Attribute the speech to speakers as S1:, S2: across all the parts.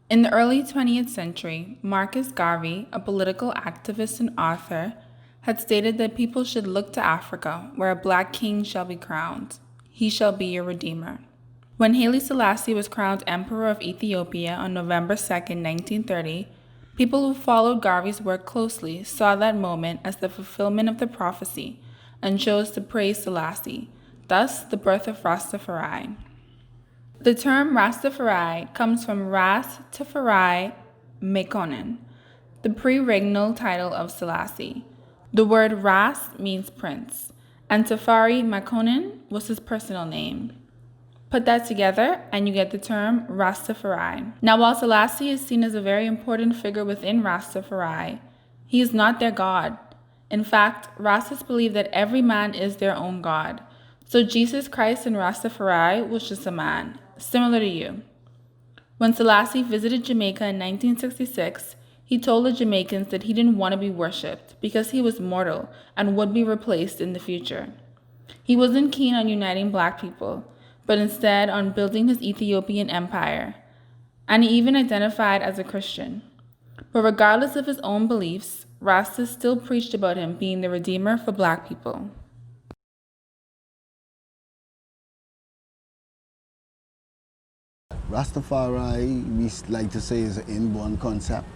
S1: In the early 20th century, Marcus Garvey, a political activist and author, had stated that people should look to Africa, where a black king shall be crowned. He shall be your redeemer. When Haile Selassie was crowned Emperor of Ethiopia on November 2nd, 1930, people who followed Garvey's work closely saw that moment as the fulfillment of the prophecy and chose to praise Selassie, thus the birth of Rastafari. The term Rastafari comes from Ras Tafari Mekonnen, the pre-regnal title of Selassie. The word Ras means prince, and Tafari Mekonnen was his personal name. Put that together and you get the term Rastafari. Now, while Selassie is seen as a very important figure within Rastafari, he is not their god. In fact, Rastas believe that every man is their own god. So Jesus Christ in Rastafari was just a man, similar to you. When Selassie visited Jamaica in 1966, he told the Jamaicans that he didn't want to be worshipped because he was mortal and would be replaced in the future. He wasn't keen on uniting black people, but instead on building his Ethiopian empire, and he even identified as a Christian. But regardless of his own beliefs, Rasta still preached about him being the redeemer for black people.
S2: Rastafari, we like to say, is an inborn concept,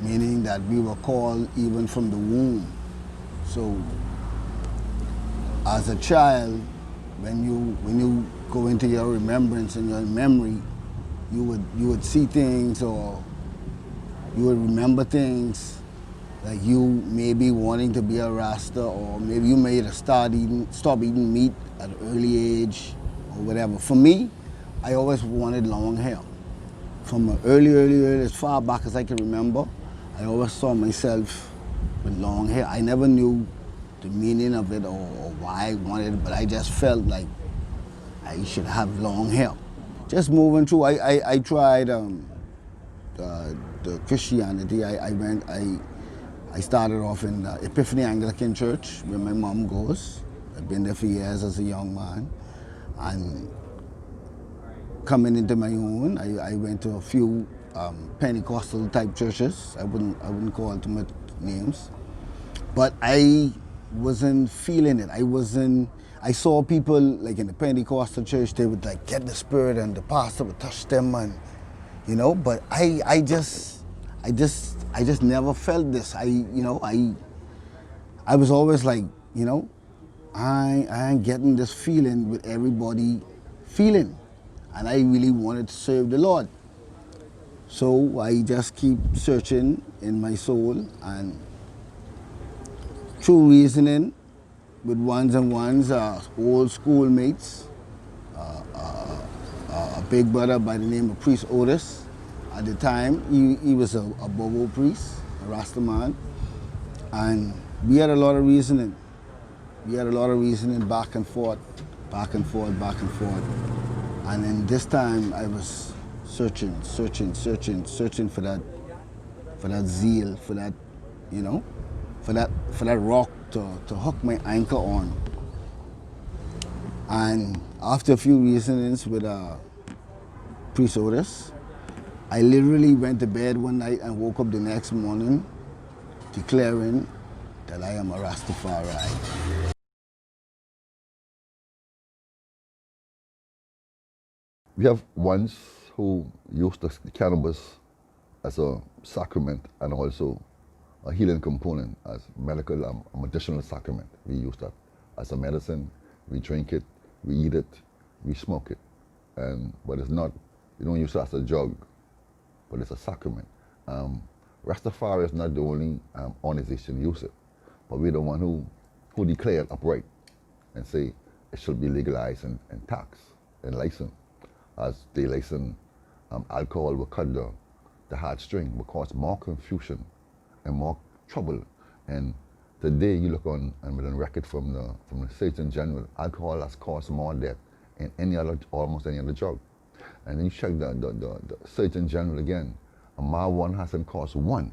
S2: meaning that we were called even from the womb. So, as a child, when you go into your remembrance and your memory, you would see things, or you would remember things, like you maybe wanting to be a Rasta, or maybe you made a stop eating meat at an early age, or whatever. For me, I always wanted long hair. From an early, as far back as I can remember, I always saw myself with long hair. I never knew the meaning of it, or why I wanted it, but I just felt like I should have long hair. Just moving through, I tried the Christianity. I started off in the Epiphany Anglican Church, where my mom goes. I've been there for years as a young man. And coming into my own, I went to a few Pentecostal type churches. I wouldn't call too much names. But I wasn't feeling it. I saw people like in the Pentecostal church, they would like get the spirit and the pastor would touch them, and but I just never felt this. I was always like, I ain't getting this feeling with everybody feeling. And I really wanted to serve the Lord. So I just keep searching in my soul, and through reasoning with ones and ones, old schoolmates, a big brother by the name of Priest Otis. At the time, he was a Bobo priest, a Rasta man, and we had a lot of reasoning. We had a lot of reasoning back and forth, back and forth, back and forth. And then this time I was searching for that zeal, for that, for that rock to hook my anchor on. And after a few reasonings with Priest Otis, I literally went to bed one night and woke up the next morning declaring that I am a Rastafari.
S3: We have ones who use the cannabis as a sacrament and also a healing component as medical and medicinal sacrament. We use that as a medicine. We drink it, we eat it, we smoke it. But it's not, we don't use it as a drug, but it's a sacrament. Rastafari is not the only organization who use it, but we're the one who declare it upright and say it should be legalized and taxed and licensed. As they license alcohol will cut the heartstring, will cause more confusion and more trouble. And today you look on and with a record from the Surgeon General, alcohol has caused more death than almost any other drug. And then you check the Surgeon General again, and marijuana hasn't caused one,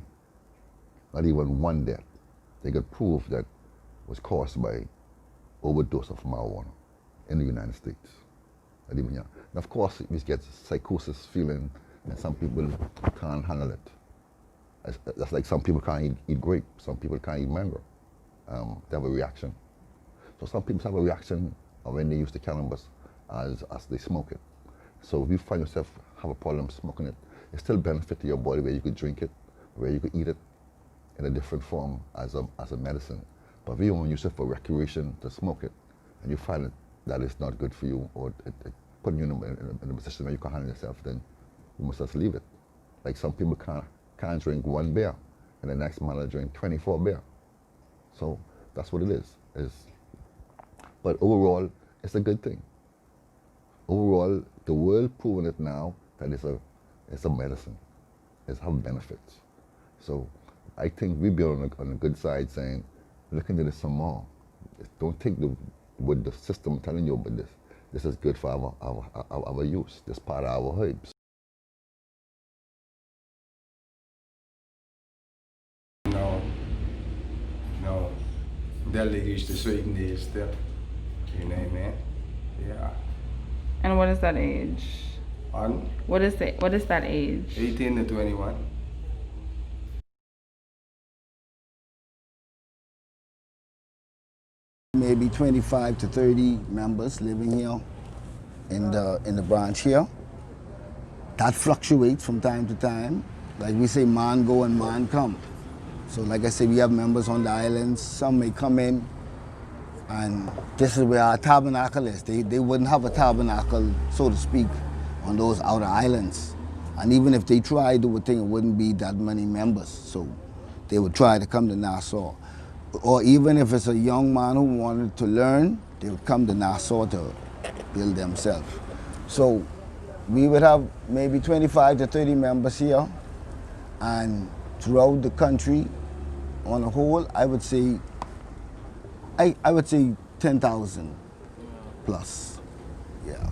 S3: not even one death. They could prove that was caused by overdose of marijuana in the United States. And of course, we get psychosis, feeling and some people can't handle it. That's like some people can't eat grape, some people can't eat mango. They have a reaction. So some people have a reaction when they use the cannabis as they smoke it. So if you find yourself have a problem smoking it, it still benefit to your body where you could drink it, where you could eat it in a different form as a medicine. But if you only use it for recreation to smoke it, and you find that it's not good for you, or it putting you in a position where you can't handle yourself, then you must just leave it. Like some people can't drink one beer, and the next month they drink 24 beer. So that's what it is. But overall, it's a good thing. Overall, the world proving it now that it's a medicine. It's have benefits. So I think we'd be on a good side saying, look into this some more. Don't take what the system telling you about this. This is good for our use. This part of our herbs.
S4: No, that leads to certain age step. You know what I mean? Yeah.
S1: And what is that age?
S4: On
S1: What is that age?
S4: 18 to 21.
S2: Maybe 25 to 30 members living here in the branch here. That fluctuates from time to time. Like we say, man go and man come. So like I said, we have members on the islands. Some may come in, and this is where our tabernacle is. They wouldn't have a tabernacle, so to speak, on those outer islands. And even if they tried, they would think it wouldn't be that many members. So they would try to come to Nassau. Or even if it's a young man who wanted to learn, they would come to Nassau to build themselves. So we would have maybe 25 to 30 members here, and throughout the country, on the whole, I would say 10,000 plus. Yeah.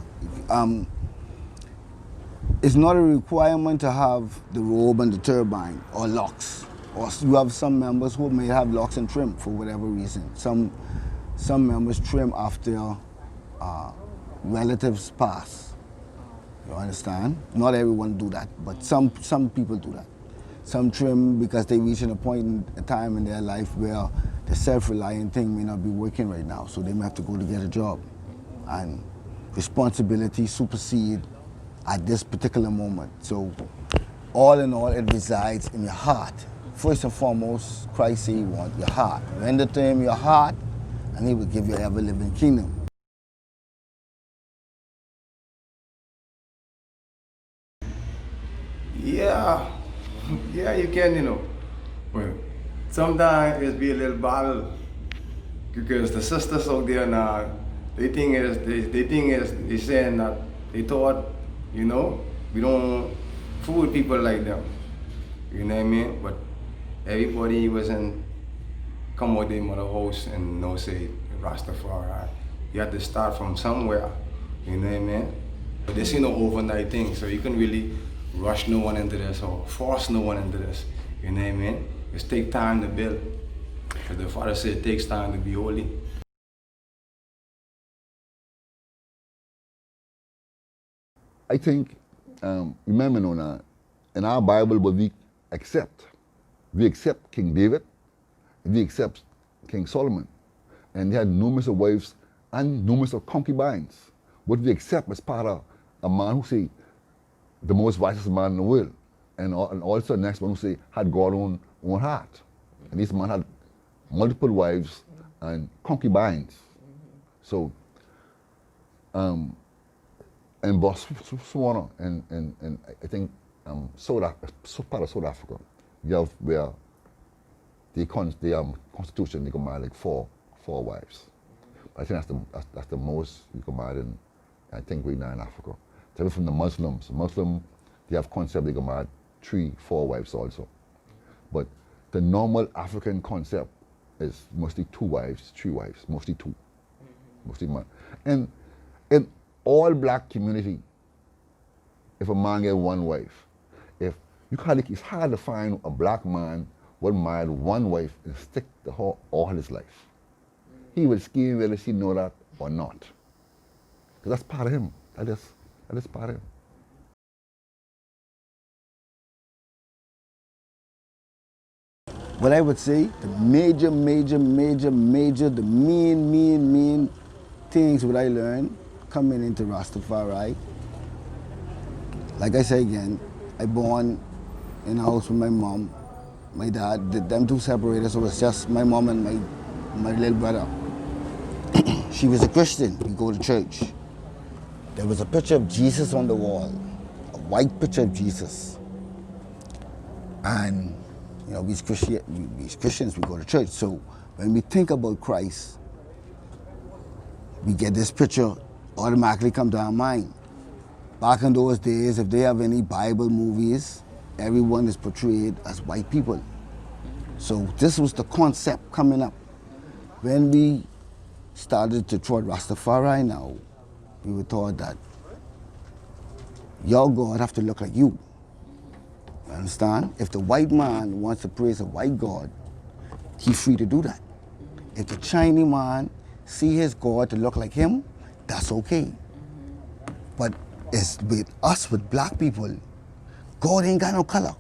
S2: It's not a requirement to have the robe and the turbine or locks. Or you have some members who may have locks and trim for whatever reason. Some members trim after relatives pass. You understand? Not everyone do that, but some people do that. Some trim because they reach a point in time in their life where the self-reliant thing may not be working right now, so they may have to go to get a job. And responsibility supersede at this particular moment. So all in all, it resides in your heart. First and foremost, Christ said he wants your heart. Render to him your heart, and he will give you ever-living kingdom.
S4: Yeah, you can, you know. But sometimes it's be a little battle because the sisters out there now, they saying that they thought, you know, we don't fool with people like them. You know what I mean? But everybody wasn't come out their mother house and no say Rastafari. You have to start from somewhere. You know what I mean? But this is no overnight thing, so you can really rush no one into this or force no one into this. You know what I mean? It takes time to build. Because the Father said it takes time to be holy.
S3: I think, remember now, in our Bible, what we accept King David, we accept King Solomon, and they had numerous of wives and numerous of concubines. What we accept as part of a man who say the most wisest man in the world, and also the next one who say had God own heart, and this man had multiple wives and concubines. So, in Botswana and I think part of South Africa, you have where the constitution they can marry like four wives. I think that's the most you can marry in, I think, right now in Africa. Tell from the Muslims, they have concept they can marry 3-4 wives also. But the normal African concept is mostly 2 wives, 3 wives, mostly 2, mostly man. And in all black community, if a man get 1 wife, it's hard to find a black man would marry 1 wife and stick to her all his life. He will scheme whether she know that or not. Because that's part of him. That is part of him.
S2: what I would say, the major, the main things what I learned coming into Rastafari, like I say again, I born in a house with my mom, my dad, them two separated, so it was just my mom and my little brother. She was a Christian, we go to church. There was a picture of Jesus on the wall, a white picture of Jesus. And you know, we Christians, we go to church. So when we think about Christ, we get this picture automatically come to our mind. Back in those days, if they have any Bible movies, everyone is portrayed as white people. So this was the concept coming up. When we started to toward Rastafari now, we were taught that your God have to look like you. You understand? If the white man wants to praise a white God, he's free to do that. If the Chinese man see his God to look like him, that's okay. But it's with us, with black people, God ain't got no color.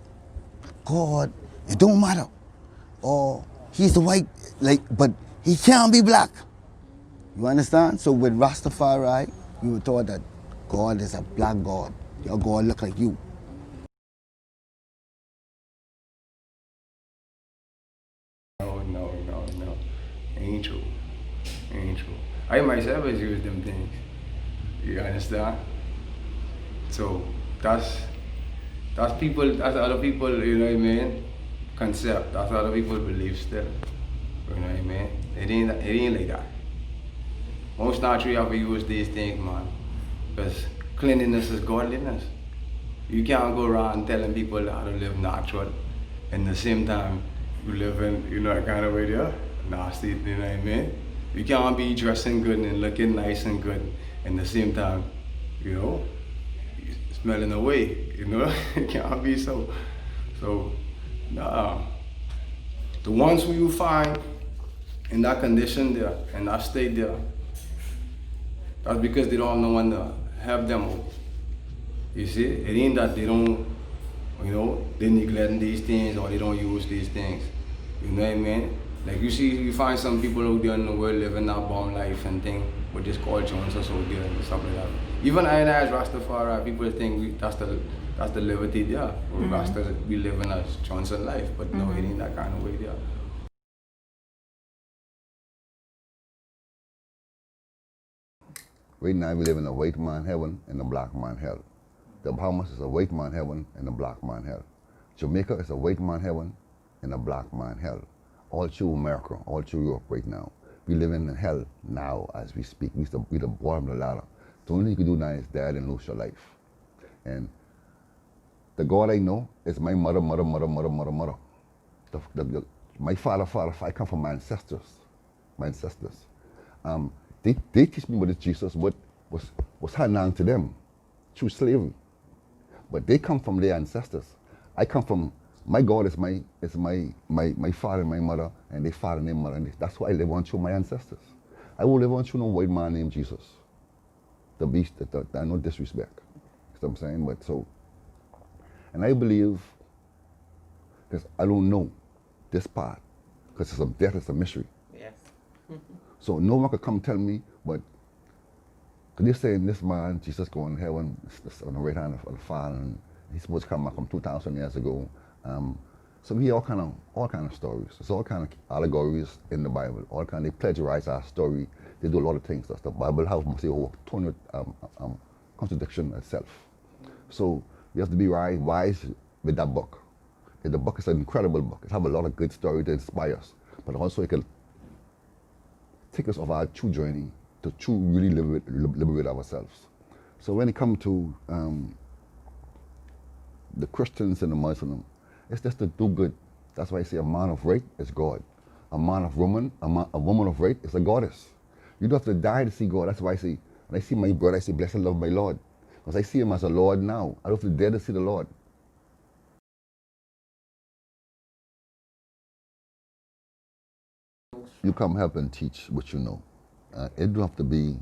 S2: God, it don't matter. Or he's the white, but he can't be black. You understand? So with Rastafari, we were taught that God is a black God. Your God look like you.
S4: No. Ain't true. Ain't true. I myself has used them things. You understand? So that's people, that's other people, you know what I mean? Concept. That's other people belief still. You know what I mean? It ain't like that. Most naturally have to use these things, man. Because cleanliness is godliness. You can't go around telling people how to live natural and at the same time you live in, you know, that kind of way there, nasty, you know what I mean? You can't be dressing good and looking nice and good and at the same time, you know, smelling away, you know? It can't be so. So, nah. The ones who you find in that condition there, in that state there, that's because they don't have no one to help them out. You see, it ain't that they don't, you know, they neglect these things or they don't use these things. You know what I mean? Like you see, you find some people out there in the world living that bomb life and thing with this culture and so there and stuff like that. Even I and as Rastafari, people think that's the liberty there. Rastas be living as Johnson life, but no, it ain't that kind of way there.
S3: Right now we live in a white man heaven and a black man hell. The Bahamas is a white man heaven and a black man hell. Jamaica is a white man heaven and a black man hell. All through America, all through Europe right now. We live in hell now as we speak. We the bottom of the ladder. The only thing you can do now is die and lose your life. And the God I know is my mother. My father, I come from my ancestors. They teach me what is Jesus, what was handed down to them through slavery. But they come from their ancestors. I come from, my God is my father and my mother, and their father and their mother, and that's why I live on through my ancestors. I will live on through no white man named Jesus. The beast, no disrespect. You know what I'm saying? But so, and I believe, because I don't know this part, because it's death is a mystery.
S5: Yes.
S3: So no one could come tell me, but they're saying this man, Jesus going to heaven, on the right hand of the Father, and he's supposed to come back from 2,000 years ago. So we hear all kind of stories. There's all kind of allegories in the Bible. They plagiarize our story. They do a lot of things. That's the Bible has over 200 contradiction itself. So we have to be wise with that book. And the book is an incredible book. It has a lot of good stories that inspire us, but also it can take us off our true journey to really liberate ourselves. So when it comes to the Christians and the Muslims, it's just to do good. That's why I say a man of right is God. A man of woman, a woman of right is a goddess. You don't have to die to see God. That's why I say, when I see my brother, I say, blessed love my Lord. Because I see him as a Lord now. I don't have to dare to see the Lord. You come help and teach what you know. It don't have to be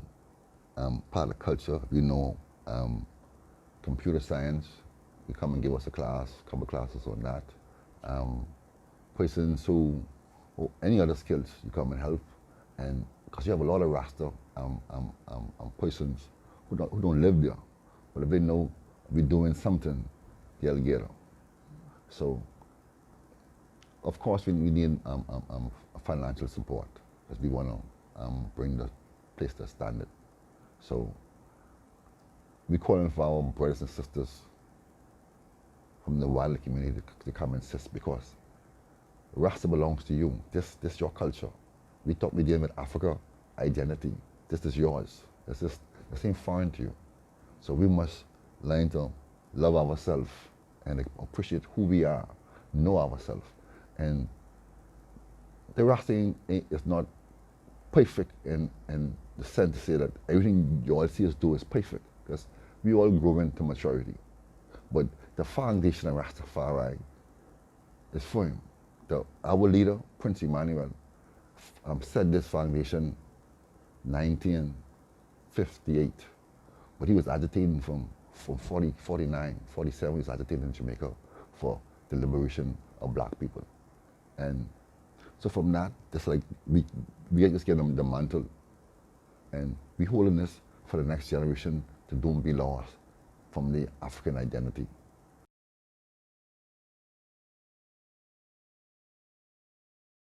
S3: part of culture. You know, computer science, you come and give us a class, couple classes on that. persons who, or any other skills, you come and help. And because you have a lot of Rasta persons who don't live there, but if they know we're doing something, they'll get them. So, of course, we need financial support because we want to bring the place to standard. So, we're calling for our brothers and sisters from the wider community to come and assist because Rasta belongs to you. This is your culture. We thought we dealing with Africa identity. This is yours. This ain't foreign to you. So we must learn to love ourselves and appreciate who we are, know ourselves. And the Rasta is not perfect in the sense to say that everything you all see us do is perfect, because we all grow into maturity. But the foundation of Rastafari is firm. Our leader, Prince Emmanuel, set this foundation 1958, but he was agitating from 40, 49, 47, he was agitating in Jamaica for the liberation of black people. And so from that, just like we just get them the mantle, and we holding this for the next generation to don't be lost from the African identity.